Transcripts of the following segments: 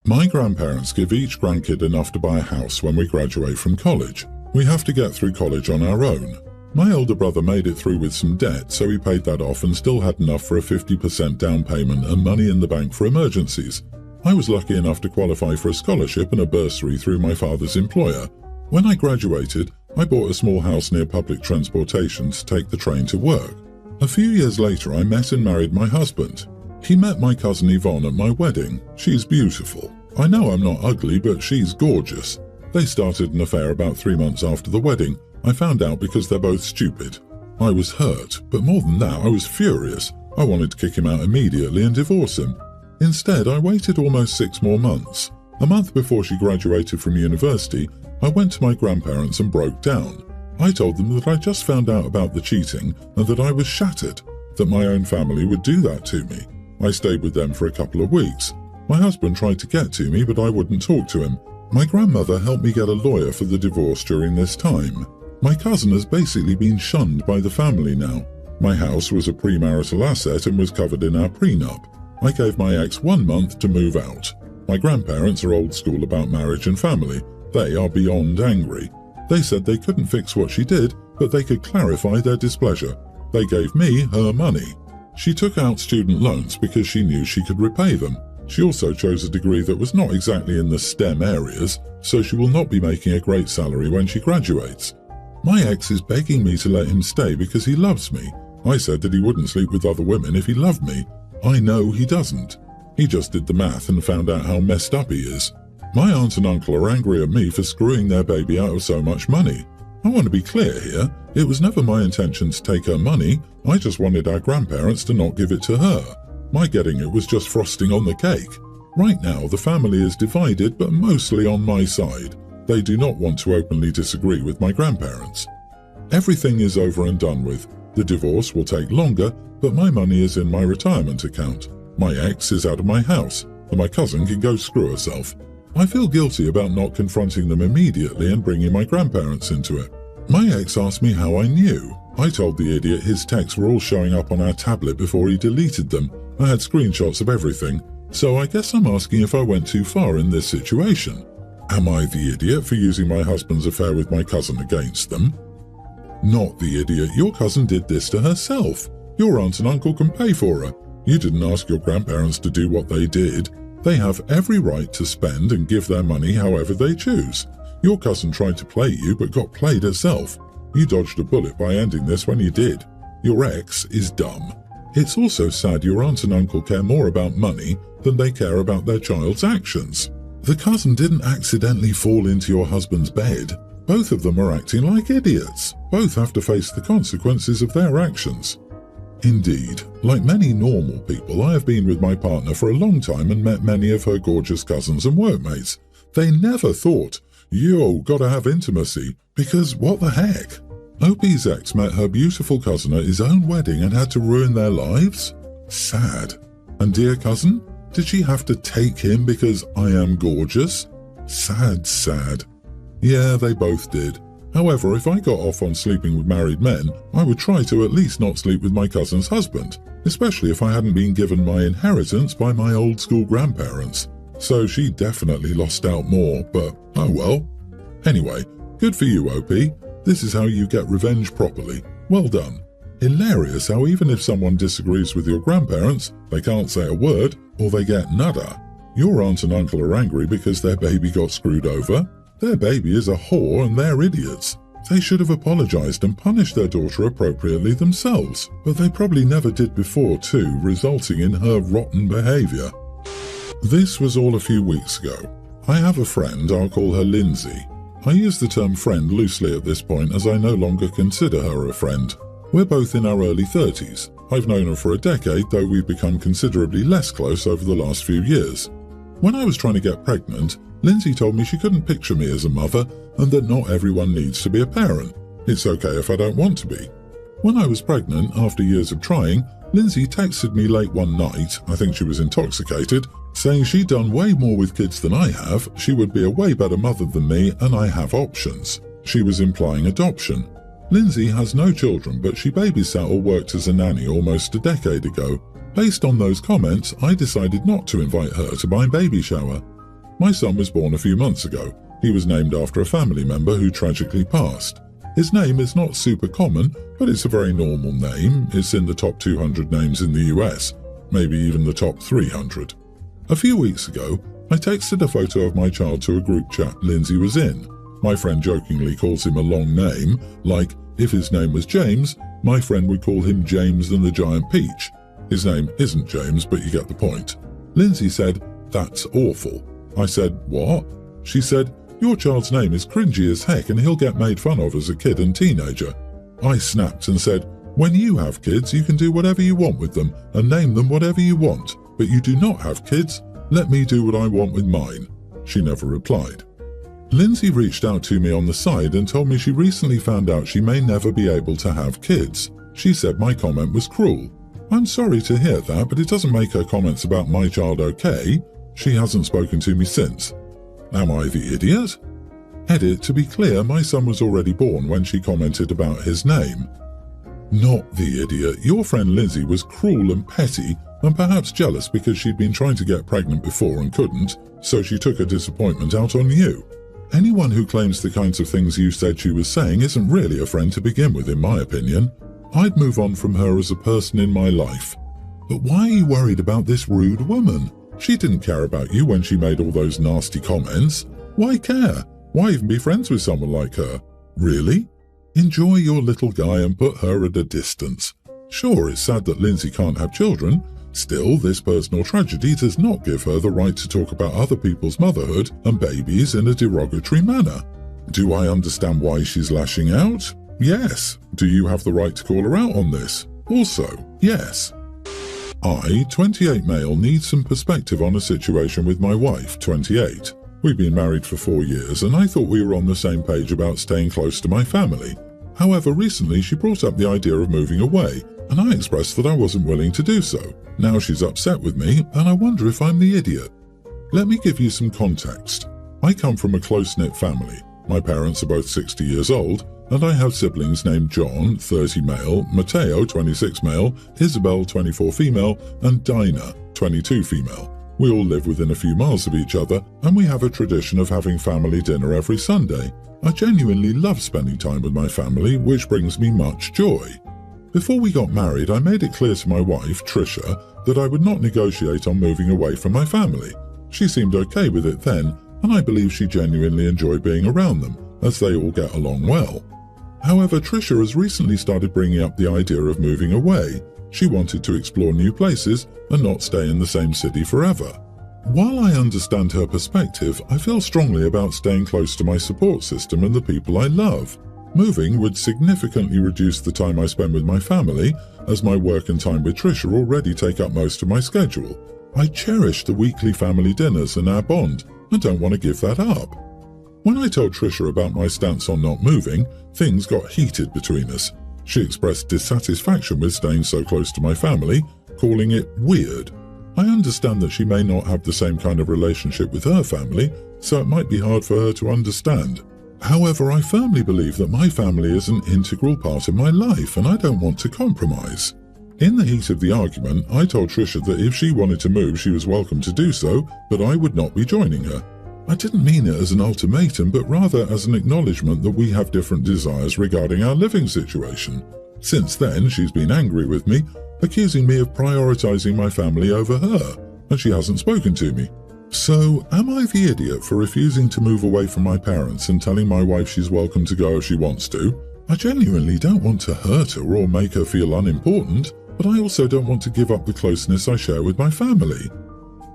My grandparents give each grandkid enough to buy a house when we graduate from college. We have to get through college on our own. My older brother made it through with some debt, so he paid that off and still had enough for a 50% down payment and money in the bank for emergencies. I was lucky enough to qualify for a scholarship and a bursary through my father's employer. When I graduated, I bought a small house near public transportation to take the train to work. A few years later, I met and married my husband. He met my cousin Yvonne at my wedding. She's beautiful. I know I'm not ugly, but she's gorgeous. They started an affair about 3 months after the wedding. I found out because they're both stupid. I was hurt, but more than that, I was furious. I wanted to kick him out immediately and divorce him. Instead, I waited almost 6 more months. A month before she graduated from university, I went to my grandparents and broke down. I told them that I just found out about the cheating and that I was shattered, that my own family would do that to me. I stayed with them for a couple of weeks. My husband tried to get to me, but I wouldn't talk to him. My grandmother helped me get a lawyer for the divorce during this time. My cousin has basically been shunned by the family now. My house was a premarital asset and was covered in our prenup. I gave my ex 1 month to move out. My grandparents are old school about marriage and family. They are beyond angry. They said they couldn't fix what she did, but they could clarify their displeasure. They gave me her money. She took out student loans because she knew she could repay them. She also chose a degree that was not exactly in the STEM areas, so she will not be making a great salary when she graduates. My ex is begging me to let him stay because he loves me. I said that he wouldn't sleep with other women if he loved me. I know he doesn't. He just did the math and found out how messed up he is. My aunt and uncle are angry at me for screwing their baby out of so much money. I want to be clear here. It was never my intention to take her money. I just wanted our grandparents to not give it to her. My getting it was just frosting on the cake. Right now, the family is divided, but mostly on my side. They do not want to openly disagree with my grandparents. Everything is over and done with. The divorce will take longer, but my money is in my retirement account. My ex is out of my house, and my cousin can go screw herself. I feel guilty about not confronting them immediately and bringing my grandparents into it. My ex asked me how I knew. I told the idiot his texts were all showing up on our tablet before he deleted them. I had screenshots of everything. So I guess I'm asking if I went too far in this situation. Am I the idiot for using my husband's affair with my cousin against them? Not the idiot. Your cousin did this to herself. Your aunt and uncle can pay for her. You didn't ask your grandparents to do what they did. They have every right to spend and give their money however they choose. Your cousin tried to play you but got played herself. You dodged a bullet by ending this when you did. Your ex is dumb. It's also sad your aunt and uncle care more about money than they care about their child's actions. The cousin didn't accidentally fall into your husband's bed. Both of them are acting like idiots. Both have to face the consequences of their actions. Indeed, like many normal people, I have been with my partner for a long time and met many of her gorgeous cousins and workmates. They never thought, yo, gotta have intimacy, because what the heck? Opie's ex met her beautiful cousin at his own wedding and had to ruin their lives? Sad. And dear cousin, did she have to take him because I am gorgeous? Sad, sad. Yeah, they both did. However, if I got off on sleeping with married men, I would try to at least not sleep with my cousin's husband, especially if I hadn't been given my inheritance by my old school grandparents. So she definitely lost out more, but oh well. Anyway, good for you, OP. This is how you get revenge properly. Well done. Hilarious how even if someone disagrees with your grandparents, they can't say a word, or they get nada. Your aunt and uncle are angry because their baby got screwed over. Their baby is a whore and they're idiots. They should have apologized and punished their daughter appropriately themselves, but they probably never did before too, resulting in her rotten behavior. This was all a few weeks ago. I have a friend, I'll call her Lindsay. I use the term friend loosely at this point as I no longer consider her a friend. We're both in our early 30s. I've known her for a decade, though we've become considerably less close over the last few years. When I was trying to get pregnant, Lindsay told me she couldn't picture me as a mother and that not everyone needs to be a parent. It's okay if I don't want to be. When I was pregnant, after years of trying, Lindsay texted me late one night, I think she was intoxicated, saying she'd done way more with kids than I have, she would be a way better mother than me, and I have options. She was implying adoption. Lindsay has no children, but she babysat or worked as a nanny almost a decade ago. Based on those comments, I decided not to invite her to my baby shower. My son was born a few months ago. He was named after a family member who tragically passed. His name is not super common, but it's a very normal name. It's in the top 200 names in the US, maybe even the top 300. A few weeks ago, I texted a photo of my child to a group chat Lindsay was in. My friend jokingly calls him a long name, like if his name was James, my friend would call him James and the Giant Peach. His name isn't James, but you get the point. Lindsay said, "That's awful." I said, "What?" She said, "Your child's name is cringy as heck and he'll get made fun of as a kid and teenager." I snapped and said, "When you have kids, you can do whatever you want with them and name them whatever you want, but you do not have kids. Let me do what I want with mine." She never replied. Lindsay reached out to me on the side and told me she recently found out she may never be able to have kids. She said my comment was cruel. I'm sorry to hear that, but it doesn't make her comments about my child okay. She hasn't spoken to me since. Am I the idiot? Edit, to be clear, my son was already born when she commented about his name. Not the idiot. Your friend Lindsay was cruel and petty and perhaps jealous because she'd been trying to get pregnant before and couldn't, so she took her disappointment out on you. Anyone who claims the kinds of things you said she was saying isn't really a friend to begin with, in my opinion. I'd move on from her as a person in my life. But why are you worried about this rude woman? She didn't care about you when she made all those nasty comments. Why care? Why even be friends with someone like her? Really? Enjoy your little guy and put her at a distance. Sure, it's sad that Lindsay can't have children. Still, this personal tragedy does not give her the right to talk about other people's motherhood and babies in a derogatory manner. Do I understand why she's lashing out? Yes. Do you have the right to call her out on this? Also, yes. I, 28 male, need some perspective on a situation with my wife, 28. We've been married for 4 years and I thought we were on the same page about staying close to my family. However, recently she brought up the idea of moving away and I expressed that I wasn't willing to do so. Now she's upset with me and I wonder if I'm the idiot. Let me give you some context. I come from a close-knit family. My parents are both 60 years old and I have siblings named John, 30 male, Matteo, 26 male, Isabel, 24 female, and Dinah, 22 female. We all live within a few miles of each other, and we have a tradition of having family dinner every Sunday. I genuinely love spending time with my family, which brings me much joy. Before we got married, I made it clear to my wife, Trisha, that I would not negotiate on moving away from my family. She seemed okay with it then, and I believe she genuinely enjoyed being around them, as they all get along well. However, Trisha has recently started bringing up the idea of moving away. She wanted to explore new places and not stay in the same city forever. While I understand her perspective, I feel strongly about staying close to my support system and the people I love. Moving would significantly reduce the time I spend with my family, as my work and time with Trisha already take up most of my schedule. I cherish the weekly family dinners and our bond, and don't want to give that up. When I told Trisha about my stance on not moving, things got heated between us. She expressed dissatisfaction with staying so close to my family, calling it weird. I understand that she may not have the same kind of relationship with her family, so it might be hard for her to understand. However, I firmly believe that my family is an integral part of my life and I don't want to compromise. In the heat of the argument, I told Trisha that if she wanted to move, she was welcome to do so, but I would not be joining her. I didn't mean it as an ultimatum, but rather as an acknowledgement that we have different desires regarding our living situation. Since then, she's been angry with me, accusing me of prioritizing my family over her, and she hasn't spoken to me. So, am I the idiot for refusing to move away from my parents and telling my wife she's welcome to go if she wants to? I genuinely don't want to hurt her or make her feel unimportant, but I also don't want to give up the closeness I share with my family.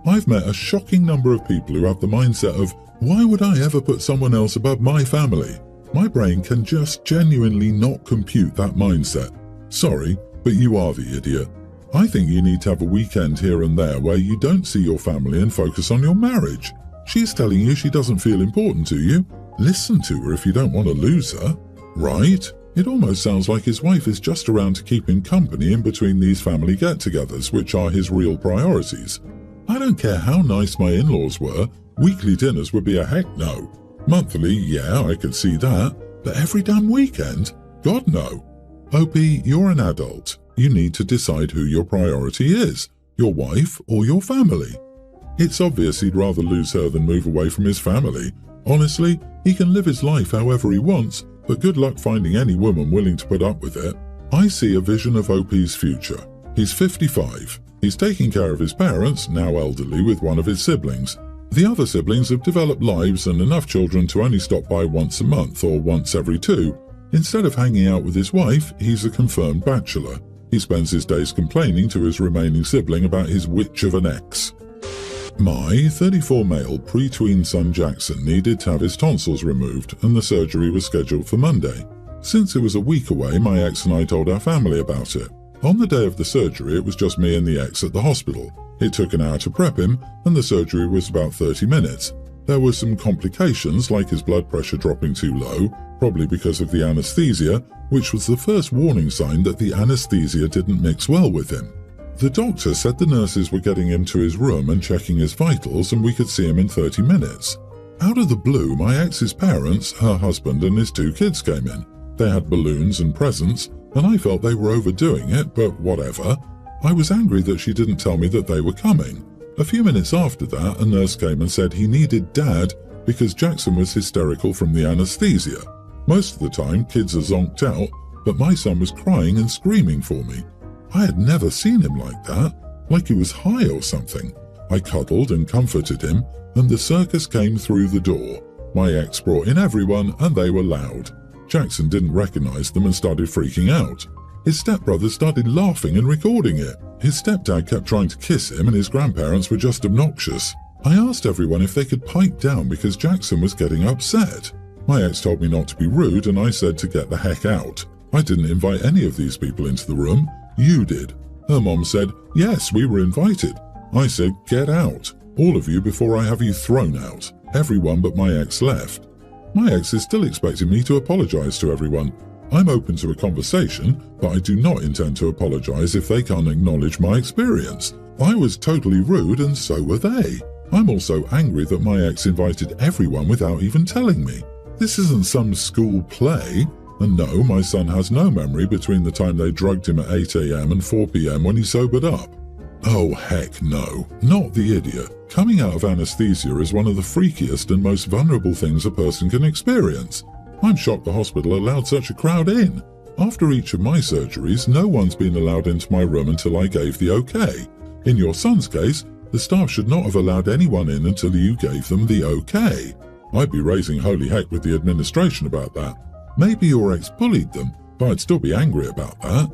I've met a shocking number of people who have the mindset of, why would I ever put someone else above my family? My brain can just genuinely not compute that mindset. Sorry, but you are the idiot. I think you need to have a weekend here and there where you don't see your family and focus on your marriage. She's telling you she doesn't feel important to you. Listen to her if you don't want to lose her. Right? It almost sounds like his wife is just around to keep him company in between these family get-togethers, which are his real priorities. I don't care how nice my in-laws were, weekly dinners would be a heck no. Monthly, yeah, I could see that, but every damn weekend? God no. Opie, you're an adult. You need to decide who your priority is, your wife or your family. It's obvious he'd rather lose her than move away from his family. Honestly, he can live his life however he wants, but good luck finding any woman willing to put up with it. I see a vision of OP's future. He's 55. He's taking care of his parents, now elderly, with one of his siblings. The other siblings have developed lives and enough children to only stop by once a month or once every 2. Instead of hanging out with his wife, he's a confirmed bachelor. He spends his days complaining to his remaining sibling about his witch of an ex. My 34 male pre-tween son Jackson needed to have his tonsils removed, and the surgery was scheduled for Monday. Since it was a week away, my ex and I told our family about it. On the day of the surgery, it was just me and the ex at the hospital. It took an hour to prep him, and the surgery was about 30 minutes. There were some complications, like his blood pressure dropping too low, probably because of the anesthesia, which was the first warning sign that the anesthesia didn't mix well with him. The doctor said the nurses were getting him to his room and checking his vitals, and we could see him in 30 minutes. Out of the blue, my ex's parents, her husband and his 2 kids came in. They had balloons and presents, and I felt they were overdoing it, but whatever. I was angry that she didn't tell me that they were coming. A few minutes after that, a nurse came and said he needed Dad because Jackson was hysterical from the anesthesia. Most of the time, kids are zonked out, but my son was crying and screaming for me. I had never seen him like that, like he was high or something. I cuddled and comforted him, and the circus came through the door. My ex brought in everyone, and they were loud. Jackson didn't recognize them and started freaking out. His stepbrother started laughing and recording it. His stepdad kept trying to kiss him, and his grandparents were just obnoxious. I asked everyone if they could pipe down because Jackson was getting upset. My ex told me not to be rude, and I said to get the heck out. I didn't invite any of these people into the room. You did. Her mom said, yes, we were invited. I said, get out. All of you before I have you thrown out. Everyone but my ex left. My ex is still expecting me to apologize to everyone. I'm open to a conversation, but I do not intend to apologize if they can't acknowledge my experience. I was totally rude and so were they. I'm also angry that my ex invited everyone without even telling me. This isn't some school play. And no, my son has no memory between the time they drugged him at 8 a.m. and 4 p.m. when he sobered up. Oh heck no, not the idiot. Coming out of anesthesia is one of the freakiest and most vulnerable things a person can experience. I'm shocked the hospital allowed such a crowd in. After each of my surgeries, no one's been allowed into my room until I gave the okay. In your son's case, the staff should not have allowed anyone in until you gave them the okay. I'd be raising holy heck with the administration about that. Maybe your ex bullied them, but I'd still be angry about that.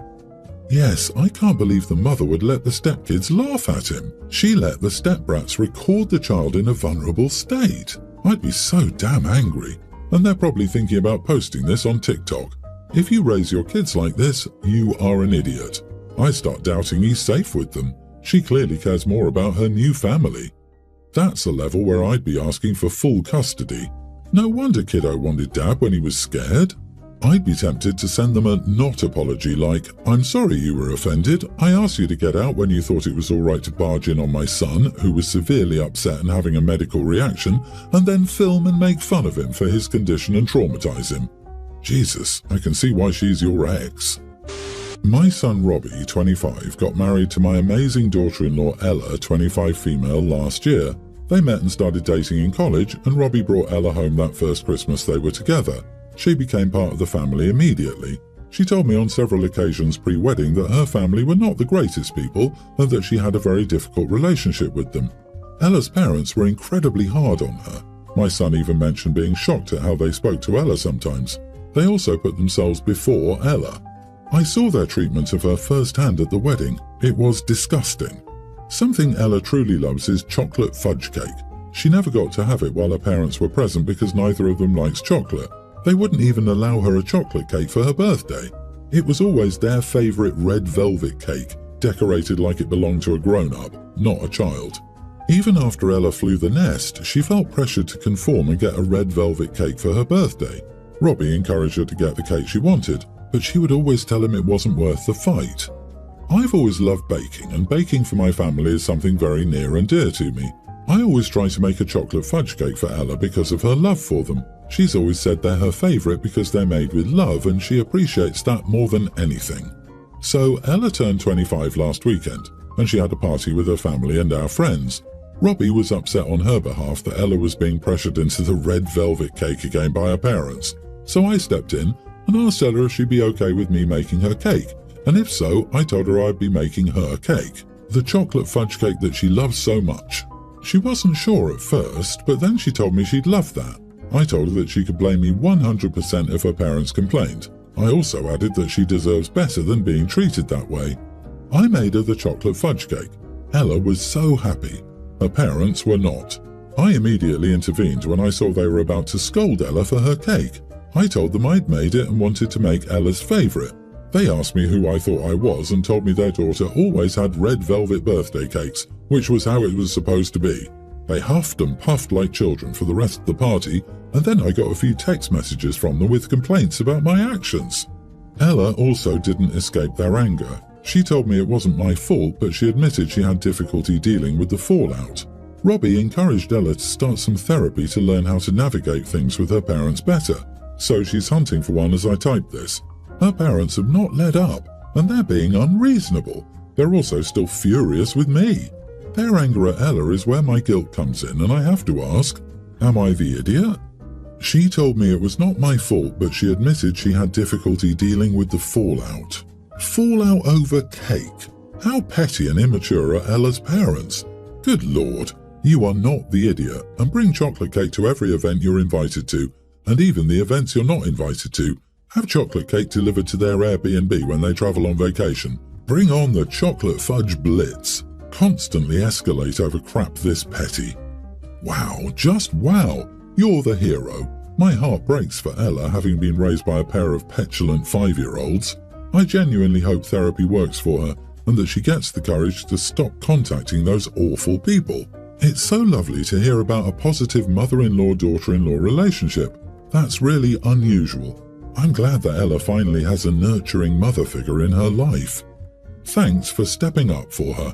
Yes, I can't believe the mother would let the stepkids laugh at him. She let the stepbrats record the child in a vulnerable state. I'd be so damn angry. And they're probably thinking about posting this on TikTok. If you raise your kids like this, you are an idiot. I start doubting he's safe with them. She clearly cares more about her new family. That's a level where I'd be asking for full custody. No wonder kiddo wanted Dad when he was scared. I'd be tempted to send them a not apology like, I'm sorry you were offended. I asked you to get out when you thought it was all right to barge in on my son, who was severely upset and having a medical reaction, and then film and make fun of him for his condition and traumatize him. Jesus, I can see why she's your ex. My son Robbie, 25, got married to my amazing daughter-in-law Ella, 25 female, last year. They met and started dating in college, and Robbie brought Ella home that first Christmas they were together. She became part of the family immediately. She told me on several occasions pre-wedding that her family were not the greatest people and that she had a very difficult relationship with them. Ella's parents were incredibly hard on her. My son even mentioned being shocked at how they spoke to Ella sometimes. They also put themselves before Ella. I saw their treatment of her firsthand at the wedding. It was disgusting. Something Ella truly loves is chocolate fudge cake. She never got to have it while her parents were present because neither of them likes chocolate. They wouldn't even allow her a chocolate cake for her birthday. It was always their favorite red velvet cake, decorated like it belonged to a grown-up, not a child. Even after Ella flew the nest, she felt pressured to conform and get a red velvet cake for her birthday. Robbie encouraged her to get the cake she wanted, but she would always tell him it wasn't worth the fight. I've always loved baking, and baking for my family is something very near and dear to me. I always try to make a chocolate fudge cake for Ella because of her love for them. She's always said they're her favourite because they're made with love, and she appreciates that more than anything. So Ella turned 25 last weekend, and she had a party with her family and our friends. Robbie was upset on her behalf that Ella was being pressured into the red velvet cake again by her parents, so I stepped in and asked Ella if she'd be okay with me making her cake, and if so, I told her I'd be making her cake, the chocolate fudge cake that she loves so much. She wasn't sure at first, but then she told me she'd love that. I told her that she could blame me 100% if her parents complained. I also added that she deserves better than being treated that way. I made her the chocolate fudge cake. Ella was so happy. Her parents were not. I immediately intervened when I saw they were about to scold Ella for her cake. I told them I'd made it and wanted to make Ella's favourite. They asked me who I thought I was and told me their daughter always had red velvet birthday cakes, which was how it was supposed to be. They huffed and puffed like children for the rest of the party, and then I got a few text messages from them with complaints about my actions. Ella also didn't escape their anger. She told me it wasn't my fault, but she admitted she had difficulty dealing with the fallout. Robbie encouraged Ella to start some therapy to learn how to navigate things with her parents better, so she's hunting for one as I type this. Her parents have not let up, and they're being unreasonable. They're also still furious with me. Their anger at Ella is where my guilt comes in, and I have to ask, am I the idiot? She told me it was not my fault, but she admitted she had difficulty dealing with the fallout. Fallout over cake? How petty and immature are Ella's parents? Good Lord, you are not the idiot, and bring chocolate cake to every event you're invited to, and even the events you're not invited to. Have chocolate cake delivered to their Airbnb when they travel on vacation. Bring on the chocolate fudge blitz. Constantly escalate over crap this petty. Wow, just wow, you're the hero. My heart breaks for Ella, having been raised by a pair of petulant 5-year-olds. I genuinely hope therapy works for her and that she gets the courage to stop contacting those awful people. It's so lovely to hear about a positive mother-in-law-daughter-in-law relationship. That's really unusual. I'm glad that Ella finally has a nurturing mother figure in her life. Thanks for stepping up for her.